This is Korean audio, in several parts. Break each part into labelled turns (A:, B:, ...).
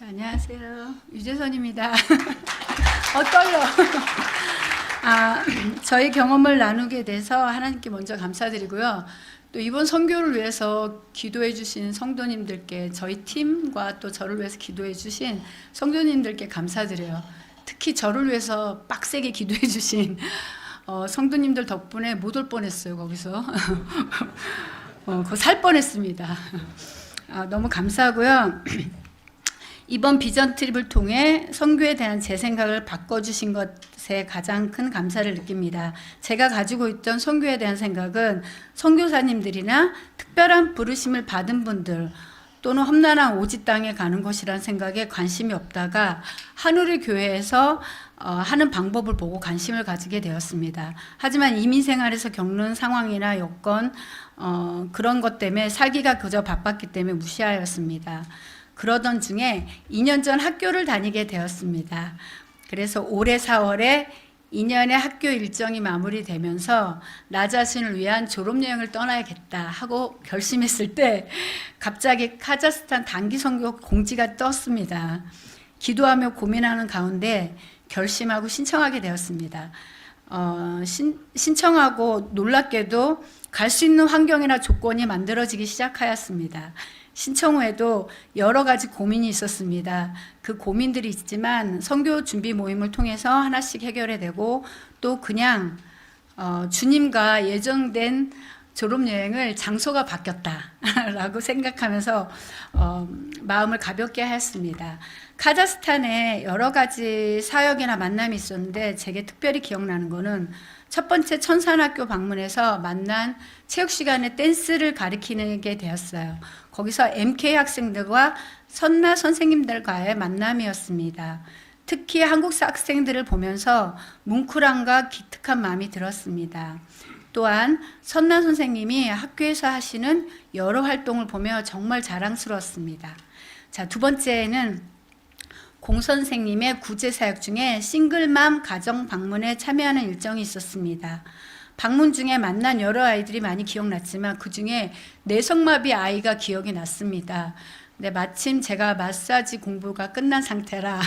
A: 안녕하세요. 유재선입니다. 떨려. 저희 경험을 나누게 돼서 하나님께 먼저 감사드리고요. 또 이번 선교를 위해서 기도해 주신 성도님들께, 저희 팀과 또 저를 위해서 기도해 주신 성도님들께 감사드려요. 특히 저를 위해서 빡세게 기도해 주신 성도님들 덕분에 못 올 뻔했어요. 거기서 그거 살 뻔했습니다. 너무 감사하고요. 이번 비전 트립을 통해 선교에 대한 제 생각을 바꿔주신 것에 가장 큰 감사를 느낍니다. 제가 가지고 있던 선교에 대한 생각은 선교사님들이나 특별한 부르심을 받은 분들 또는 험난한 오지 땅에 가는 것이라는 생각에 관심이 없다가 한우리 교회에서 하는 방법을 보고 관심을 가지게 되었습니다. 하지만 이민 생활에서 겪는 상황이나 여건 그런 것 때문에 살기가 그저 바빴기 때문에 무시하였습니다. 그러던 중에 2년 전 학교를 다니게 되었습니다. 그래서 올해 4월에 2년의 학교 일정이 마무리되면서 나 자신을 위한 졸업여행을 떠나야겠다 하고 결심했을 때 갑자기 카자흐스탄 단기 선교 공지가 떴습니다. 기도하며 고민하는 가운데 결심하고 신청하게 되었습니다. 신청하고 놀랍게도 갈 수 있는 환경이나 조건이 만들어지기 시작하였습니다. 신청 후에도 여러 가지 고민이 있었습니다. 그 고민들이 있지만 선교 준비 모임을 통해서 하나씩 해결이 되고 또 그냥 주님과 예정된 졸업여행을 장소가 바뀌었다라고 생각하면서 마음을 가볍게 하였습니다. 카자흐스탄에 여러 가지 사역이나 만남이 있었는데 제게 특별히 기억나는 거는 첫 번째 천산학교 방문해서 만난 체육 시간에 댄스를 가르치게 되었어요. 거기서 MK 학생들과 선나 선생님들과의 만남이었습니다. 특히 한국 학생들을 보면서 뭉클함과 기특한 마음이 들었습니다. 또한 선나 선생님이 학교에서 하시는 여러 활동을 보며 정말 자랑스러웠습니다. 자, 두 번째는 공 선생님의 구제 사역 중에 싱글맘 가정 방문에 참여하는 일정이 있었습니다. 방문 중에 만난 여러 아이들이 많이 기억났지만 그 중에 뇌성마비 아이가 기억이 났습니다. 근데 마침 제가 마사지 공부가 끝난 상태라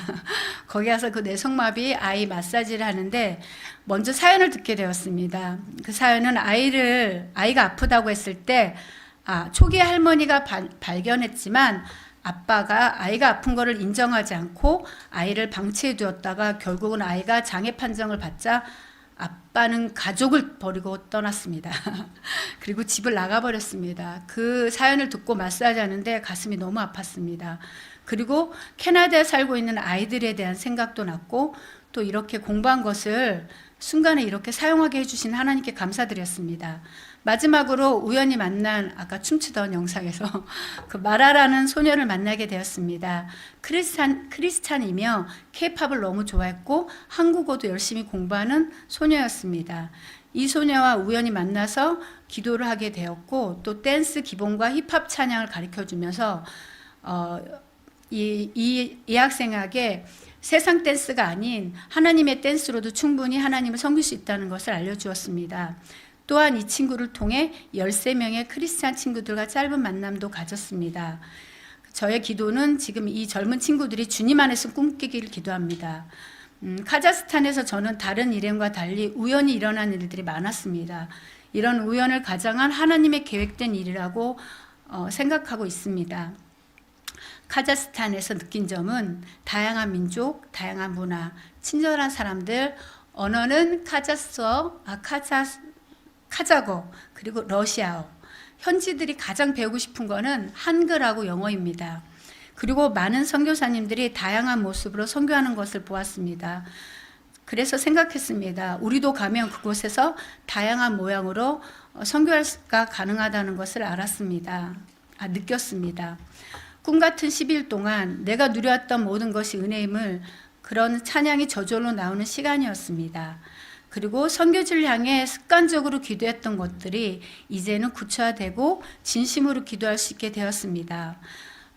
A: 거기 가서 그 뇌성마비 아이 마사지를 하는데 먼저 사연을 듣게 되었습니다. 그 사연은 아이가 아프다고 했을 때 초기에 할머니가 발견했지만 아빠가 아이가 아픈 거를 인정하지 않고 아이를 방치해 두었다가 결국은 아이가 장애 판정을 받자 아빠는 가족을 버리고 떠났습니다. 그리고 집을 나가버렸습니다. 그 사연을 듣고 마사지 하는데 가슴이 너무 아팠습니다. 그리고 캐나다에 살고 있는 아이들에 대한 생각도 났고 또 이렇게 공부한 것을 순간에 이렇게 사용하게 해주신 하나님께 감사드렸습니다. 마지막으로 우연히 만난 아까 춤추던 영상에서 그 마라라는 소녀를 만나게 되었습니다. 크리스찬이며 케이팝을 너무 좋아했고 한국어도 열심히 공부하는 소녀였습니다. 이 소녀와 우연히 만나서 기도를 하게 되었고 또 댄스 기본과 힙합 찬양을 가르쳐주면서 이 학생에게 세상 댄스가 아닌 하나님의 댄스로도 충분히 하나님을 섬길 수 있다는 것을 알려주었습니다. 또한 이 친구를 통해 13명의 크리스찬 친구들과 짧은 만남도 가졌습니다. 저의 기도는 지금 이 젊은 친구들이 주님 안에서 꿈꾸기를 기도합니다. 카자흐스탄에서 저는 다른 일행과 달리 우연히 일어난 일들이 많았습니다. 이런 우연을 가장한 하나님의 계획된 일이라고 생각하고 있습니다. 카자흐스탄에서 느낀 점은 다양한 민족, 다양한 문화, 친절한 사람들, 언어는 카자거, 그리고 러시아어. 현지들이 가장 배우고 싶은 거는 한글하고 영어입니다. 그리고 많은 선교사님들이 다양한 모습으로 선교하는 것을 보았습니다. 그래서 생각했습니다. 우리도 가면 그곳에서 다양한 모양으로 선교가 가능하다는 것을 느꼈습니다. 꿈같은 10일 동안 내가 누려왔던 모든 것이 은혜임을 그런 찬양이 저절로 나오는 시간이었습니다. 그리고 선교지를 향해 습관적으로 기도했던 것들이 이제는 구체화되고 진심으로 기도할 수 있게 되었습니다.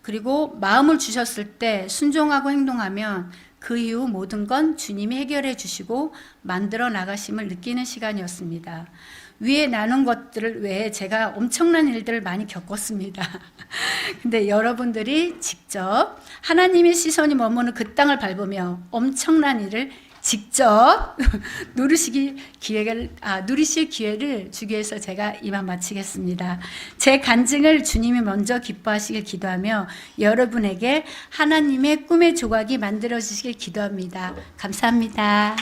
A: 그리고 마음을 주셨을 때 순종하고 행동하면 그 이후 모든 건 주님이 해결해 주시고 만들어 나가심을 느끼는 시간이었습니다. 위에 나눈 것들을 외에 제가 엄청난 일들을 많이 겪었습니다. 근데 여러분들이 직접 하나님의 시선이 머무는 그 땅을 밟으며 엄청난 일을 직접 누리실 기회를 주기 위해서 제가 이만 마치겠습니다. 제 간증을 주님이 먼저 기뻐하시길 기도하며 여러분에게 하나님의 꿈의 조각이 만들어지시길 기도합니다. 감사합니다.